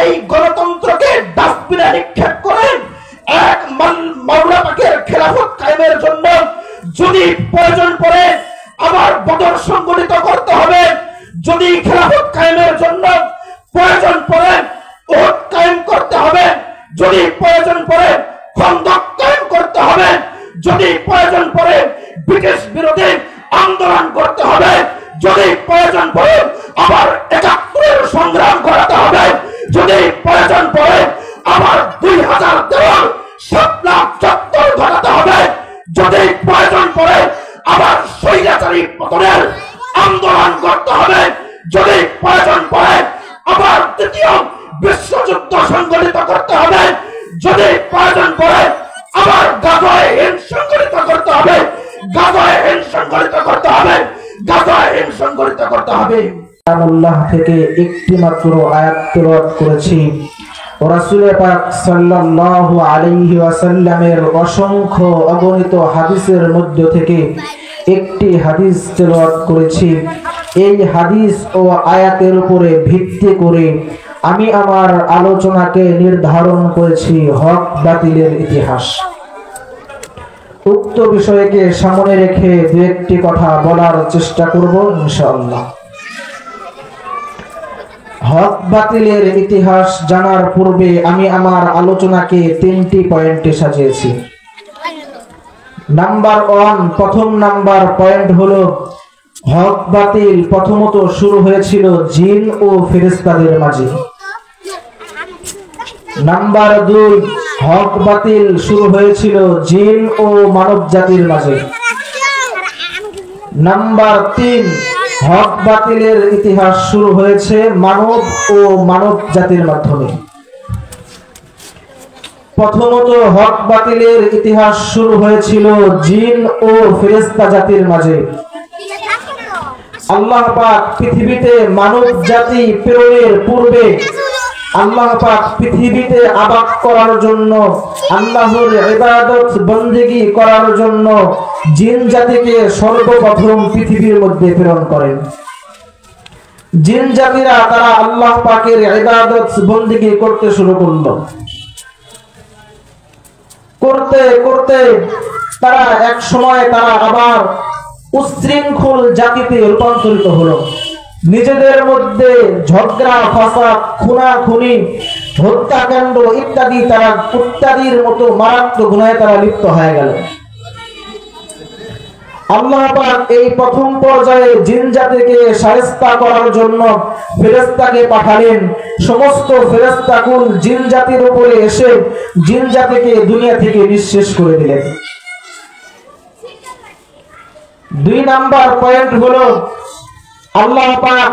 এই গণতন্ত্রকে ডাস্টবিনে নিক্ষেপ করে এক মাওলা পাকের খেলাফত কায়েমের জন্য যদি প্রয়োজন পড়ে আবার বদর সংগঠিত করতে হবে, যদি খেলাফত কায়েমের জন্য প্রয়োজন পড়ে উহুদ কায়েম করতে হবে, যদি প্রয়োজন পড়ে খন্দক কায়েম করতে হবে, যদি প্রয়োজন পড়ে ব্রিটিশ বিরোধী আন্দোলন করতে হবে, যদি প্রয়োজন পড়ে আবার ৭১-এর সংগ্রাম করাতে হবে, যদি প্রয়োজন পড়ে আবার ২০০০ দেওয়াল শাপলা চত্বর ঘটাতে হবে, যদি প্রয়োজন পড়ে আবার স্বৈরাচারী পতনের আন্দোলন করতে হবে, যদি প্রয়োজন পড়ে আবার দ্বিতীয় বিশ্বযুদ্ধ সংগঠিত করতে হবে, যদি প্রয়োজন পড়ে আবার গাজায় হিন্দ সংগঠিত করতে হবে, গাজায় হিন্দ সংগঠিত করতে হবে, গাজায় হিন্দ সংগঠিত করতে হবে। আল্লাহ থেকে একটি মাত্র আয়াত তেলাওয়াত করেছি। রাসূল পাক সাল্লাল্লাহু আলাইহি ওয়াসাল্লামের অসংখ্য অগণিত হাদিসের মধ্য থেকে একটি হাদিস তেলাওয়াত করেছি। এই হাদিস ও আয়াতের উপরে ভিত্তি করে আমি আমার আলোচনাকে নির্ধারণ করেছি হক বাতিলের ইতিহাস। উক্ত বিষয়কে সামনে রেখে দু একটি কথা বলার চেষ্টা করব ইনশাআল্লাহ। হক বাতিলের ইতিহাস জানার পূর্বে আমি আমার আলোচনাকে ৩টি পয়েন্টে সাজিয়েছি। নাম্বার 1, প্রথম নাম্বার পয়েন্ট হলো হক বাতিল প্রথমত শুরু হয়েছিল জিন ও ফেরেশতাদের মাঝে। নাম্বার 2, হক বাতিল শুরু হয়েছিল জিন ও মানব জাতির মাঝে। নাম্বার 3, হক বাতিলের ইতিহাস শুরু হয়েছে মানব ও মানব জাতির মাধ্যমে। প্রথমত হক বাতিলের ইতিহাস শুরু হয়েছিল জিন ও ফেরেশতা জাতির মাঝে। আল্লাহ পাক পৃথিবীতে মানব জাতি প্রেরণের পূর্বে আল্লাহ পাক পৃথিবীতে আবাদ করার জন্য, আল্লাহর ইবাদত বন্দেগী করার জন্য জিন জাতিকে সর্বপ্রথম পৃথিবীর মধ্যে প্রেরণ করেন। জিন জাতিরা তারা আল্লাহ পাকের ইবাদত বন্দেগী করতে শুরু করলো। করতে করতে তারা এক সময় তারা আবার উচ্ছৃঙ্খল জাতিতে রূপান্তরিত হলো। নিজেদের মধ্যে ঝগড়া ফাসাদ, খুনাখুনি, হত্যাকাণ্ড ইত্যাদির মতো মারাত্মক গুনাহে তারা লিপ্ত হয়ে গেল। আল্লাহ পাক এই প্রথম পর্যায়ে জিন জাতিকে শায়েস্তা করার জন্য ফেরেশতাকে পাঠালেন। সমস্ত ফেরেশতাকুল জিন জাতির উপরে এসে জিন জাতিকে দুনিয়া থেকে নিঃশেষ করে দিলেন। 2 নাম্বার পয়েন্ট হলো আল্লাহ পাক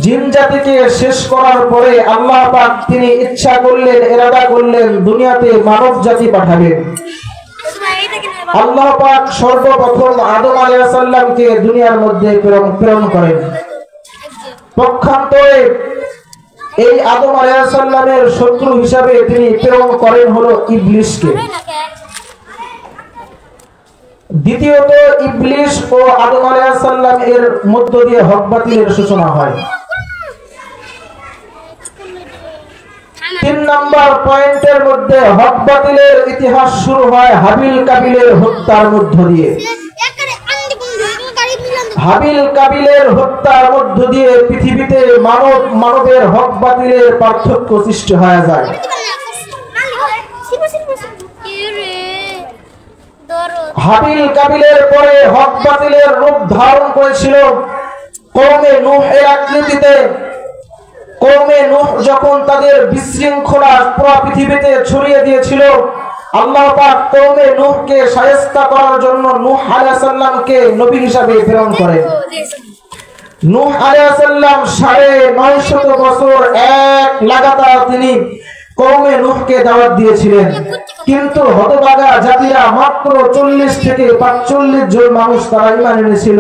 জিন জাতিকে শেষ করার পরে আল্লাহ পাক তিনি ইচ্ছা করলেন, ইরাদা করলেন দুনিয়াতে মানব জাতি পাঠাবেন। আল্লাহ পাক সর্বপ্রথম আদম আলাইহিস সালামকে দুনিয়ার মধ্যে প্রেরণ করেন। পক্ষান্তরে এই আদম আলাইহিস সালামের শত্রু হিসাবে তিনি প্রেরণ করেন হলো ইবলিসকে। দ্বিতীয়ত ইবলিস ও আদম আলাইহিস সালাম এর মধ্য দিয়ে হক বাতিলের সূচনা হয়। 3 নাম্বার পয়েন্টের মধ্যে হক বাতিলের ইতিহাস শুরু হয় হাবিল কাবিলের হত্যার মধ্য দিয়ে। হাবিল কাবিলের হত্যার মধ্য দিয়ে পৃথিবীতে মানবের হক বাতিলের পার্থক্য সৃষ্টি হয়ে যায়। হাবিল কাবিলের পরে হক বাতিলের রূপ ধারণ করেছিল কওমে নূহের আকৃতিতে। কওমে নূহ যখন তাদের বিশৃঙ্খলা পুরো পৃথিবীতে ছড়িয়ে দিয়েছিল, আল্লাহ পাক কওমে নূহকে শায়েস্তা করার জন্য নূহ আলাইহিস সালামকে নবী হিসেবে প্রেরণ করেন। নূহ আলাইহিস সালাম ৯৫০ বছর এক লাগাতার তিনি কওমে নূহকে দাওয়াত দিয়েছিলেন, কিন্তু হতভাগা জাতিরা মাত্র ৪০ থেকে ৪৫ জন মানুষ তারা ঈমান এনেছিল,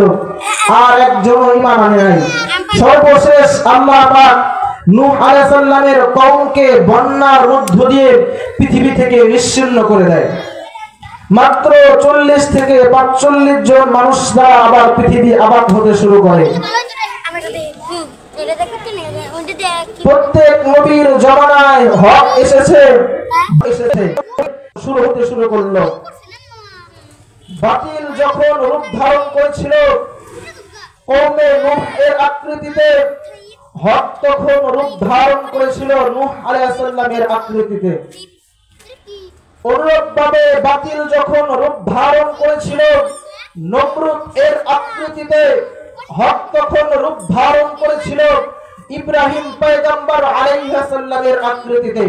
আর একজনও ঈমান আনে নাই। সর্বশেষ আল্লাহ পাক নূহ আলাইহিস সালামের কওমকে বন্যার মধ্য দিয়ে পৃথিবী থেকে নিশ্চিহ্ন করে দেয়। মাত্র ৪০ থেকে ৪৫ জন মানুষ দ্বারা আবার পৃথিবী আবাদ হতে শুরু করে। প্রত্যেক নবীর জমানা জামানায় হক এসেছে শুরু করলো। বাতিল যখন রূপ ধারণ করেছিল কওমে নূহ এর আকৃতিতে, হক তখন রূপ ধারণ করেছিল নূহ আলাইহিস সালামের আকৃতিতে। অনুরূপভাবে বাতিল যখন রূপ ধারণ করেছিল নমরুদ এর আকৃতিতে, হক তখন রূপ ধারণ করেছিল ইব্রাহিম পয়গম্বর আলাইহিস সালামের আকৃতিতে।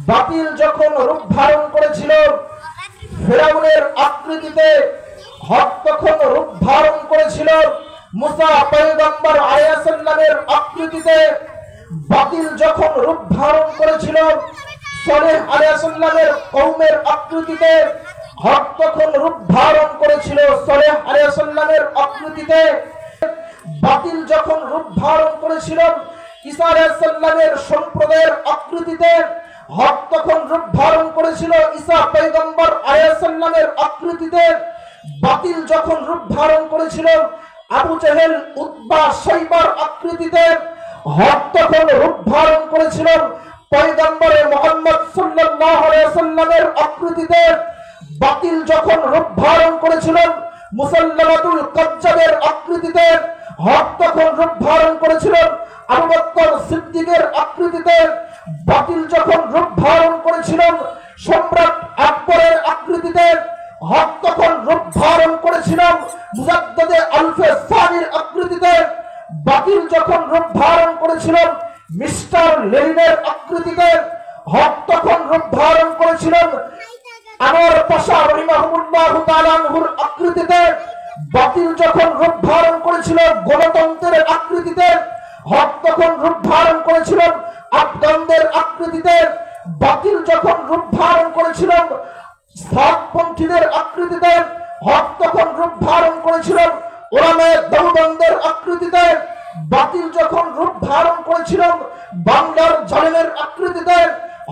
বাতিল যখন রূপ ধারণ করেছিল ফিরাউনের আকৃতিতে, হক তখন রূপ ধারণ করেছিল মুসা পয়গম্বর আলাইহিস সালামের আকৃতিতে। বাতিল যখন রূপ ধারণ করেছিল সালেহ আলাইহিস সালামের কওমের আকৃতিতে, হক তখন রূপ ধারণ করেছিল সালেহ আলাইহিস সালামের আকৃতিতে। বাতিল যখন রূপ ধারণ করেছিল ঈসা আলাইহিস সালামের সম্প্রদায়ের আকৃতিতে, হক তখন রূপ ধারণ করেছিল ঈসা পয়গম্বর আলাইহিস সালামের আকৃতিতে। বাতিল যখন রূপ ধারণ করেছিল আবু জেহেল উতবা শাইবার আকৃতিতে, হক তখন রূপ ধারণ করেছিল পয়গম্বর মুহাম্মদ সাল্লাল্লাহু আলাইহি সাল্লামের আকৃতিতে। বাতিল যখন রূপ ধারণ করেছিল মুসাল্লামাতুল কাজ্জাবের আকৃতিতে, হক তখন রূপ ধারণ করেছিল আবু বকর সিদ্দিকের আকৃতিতে। বাতিল যখন রূপ ধারণ করেছিল সম্রাট আকবরের আকৃতিতে, হক তখন রূপ ধারণ করেছিল মুজাদ্দিদে আলফে সানির আকৃতিতে। বাতিল যখন রূপ ধারণ করেছিল মিস্টার লেনিনের আকৃতিতে, হক তখন রূপ ধারণ করেছিল আনোয়ার পাশা রাহিমাহুল্লাহু তাআলা আনহুর আকৃতিতে। বাতিল যখন রূপ ধারণ করেছিল গণতন্ত্রের আকৃতিতে, হক তখন রূপ ধারণ করেছিল আফগানদের আকৃতিতে। বাতিল যখন রূপ ধারণ করেছিল সাতপন্থীদের আকৃতিতে, হক তখন রূপ ধারণ করেছিল ওলামায়ে দেওবন্দের আকৃতিতে। বাতিল যখন রূপ ধারণ করেছিল বাংলার জালেমের আকৃতিতে,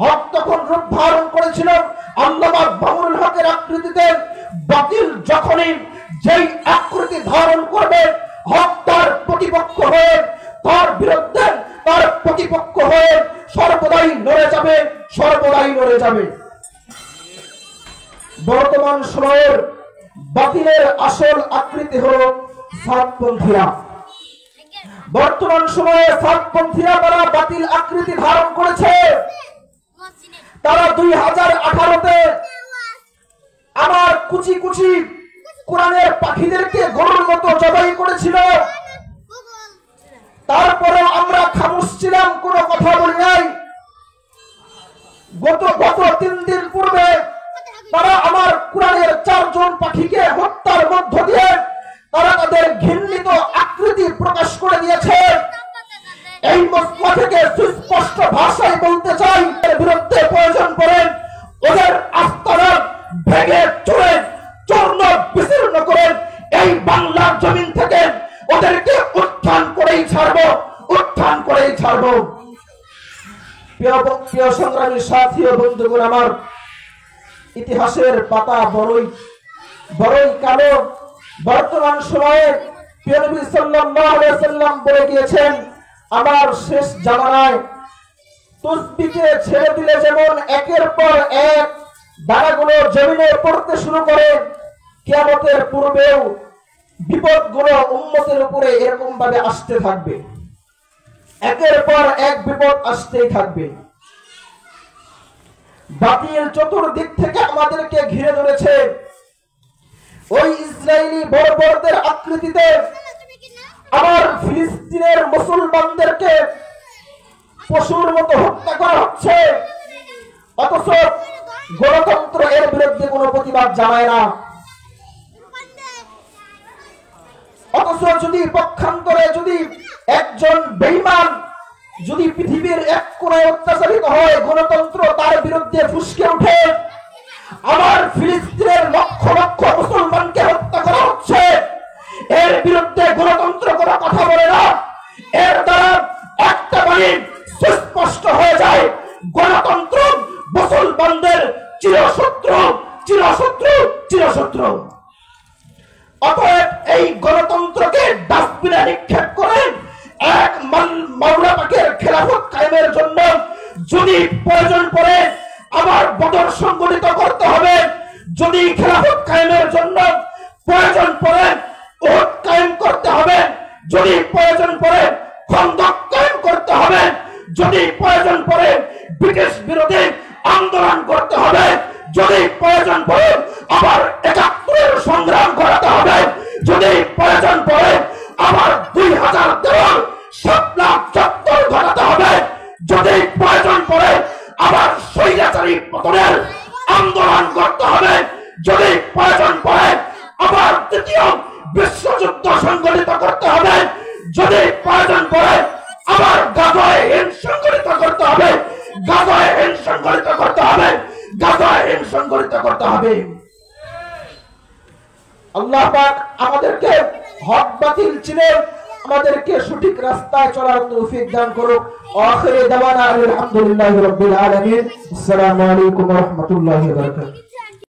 হক তখন রূপ ধারণ করেছিল আল্লামা মামুনুল হকের আকৃতিতে। বাতিল যখনই যেই আকৃতি ধারণ করবে হক তার প্রতিপক্ষ হয়ে, তার বিরুদ্ধে তার প্রতিপক্ষ হয়ে সর্বদাই লড়ে যাবে, সর্বদাই লড়ে যাবে। বর্তমান সময়ের বাতিলের আসল আকৃতি হলো সাতপন্থীরা। বর্তমান সময়ে সাতপন্থীরা তারা বাতিল আকৃতি ধারণ করেছে। তারা 2018-তে আমার কুচি কুচি কোরআনের পাখিদেরকে গরুর মতো জবাই করেছিল। তারপরে আমরা খামোশ ছিলাম, কোনো কথা বলি নাই। গত 3 দিন পূর্বে তারা আমার কোরআনের 4 জন পাখিকে হত্যার মধ্য দিয়ে তারা তাদের ঘৃণিত আকৃতি প্রকাশ করে দিয়েছে। এই মসলা থেকে সুস্পষ্ট ভাষায় বলতে চাই, এর বিরুদ্ধে প্রয়োজন পড়ে ওদের আস্তানা ভেঙে চুরে চূর্ণ বিচূর্ণ করে এই বাংলার জমিন থেকে ওদেরকে উত্থান করেই ছাড়বো, উত্থান করেই ছাড়বো। প্রিয় সংগ্রামী সাথী ও বন্ধুগণ, আমার ইতিহাসের পাতা বড়ই কালো। বর্তমান সময়ে প্রিয় নবী সাল্লাল্লাহু আলাইহি সাল্লাম বলে গিয়েছেন, আমার শেষ জামানায় তসবিহকে ছেড়ে দিলে যেমন একের পর এক দানাগুলো জমিনে পড়তে শুরু করে, কিয়ামতের পূর্বেও বিপদগুলো উম্মতের উপরে এরকম ভাবে আসতে থাকবে। একের পর এক বিপদ আসতেই থাকবে। বাতিল চতুর্দিক থেকে আমাদেরকে ঘিরে ধরেছে। ওই ইসরায়েলি বর্বরদের আকৃতিতে আমার ফিলিস্তিনের মুসলমানদেরকে পশুর মতো হত্যা করা হচ্ছে, অথচ গণতন্ত্র এর বিরুদ্ধে কোনো প্রতিবাদ জানায় না। অথচ যদি পক্ষান্তরে যদি একজন বেঈমান যদি পৃথিবীর এক কোণায় অত্যাচারিত হয়, গণতন্ত্র তার বিরুদ্ধে ফুসকে ওঠে। আমার ফিলিস্তিনের লক্ষ লক্ষ মুসলমানকে হত্যা করা হচ্ছে, এর বিরুদ্ধে গণতন্ত্র কোনো কথা বলে না। এর দ্বারা একটা বাণী সুস্পষ্ট হয়ে যায়, গণতন্ত্র মুসলমানদের চিরশত্রু, চিরশত্রু, চিরশত্রু। অতএব এই গণতন্ত্রকে ডাস্টবিনে নিক্ষেপ করে এক মাওলা পাকের খেলাফত কায়েমের জন্য যদি প্রয়োজন পড়ে আবার বদর সংগঠিত করতে হবে, যদি খেলাফত কায়েমের জন্য প্রয়োজন পড়ে উহুদ কায়েম করতে হবে, যদি প্রয়োজন পড়ে খন্দক কায়েম করতে হবে, যদি প্রয়োজন পড়ে ব্রিটিশ বিরোধী আন্দোলন করতে হবে, যদি প্রয়োজন পড়ে আবার ৭১-এর সংগ্রাম করাতে হবে, যদি প্রয়োজন পড়ে আবার ২০০০ দেওয়াল শাপলা চত্বর ঘটাতে হবে, যদি প্রয়োজন পড়ে আবার স্বৈরাচারী পতনের আন্দোলন করতে হবে, যদি প্রয়োজন পড়ে আবার দ্বিতীয় বিশ্বযুদ্ধ সংগঠিত করতে হবে, যদি প্রয়োজন পড়ে আবার গাজায় হিন্দ সংগঠিত করতে হবে, গাজায় হিন্দ সংগঠিত করতে হবে, গাজায় হিন্দ সংগঠিত করতে হবে। আল্লাহ পাক আমাদেরকে হক বাতিল চিনে আমাদেরকে সঠিক রাস্তায় চলার তৌফিক দান করুক। আখিরে দাওয়ানা আলহামদুলিল্লাহি রাব্বিল আলামিন। আসসালামু আলাইকুম ওয়া রাহমাতুল্লাহি ওয়া বারাকাতুহু।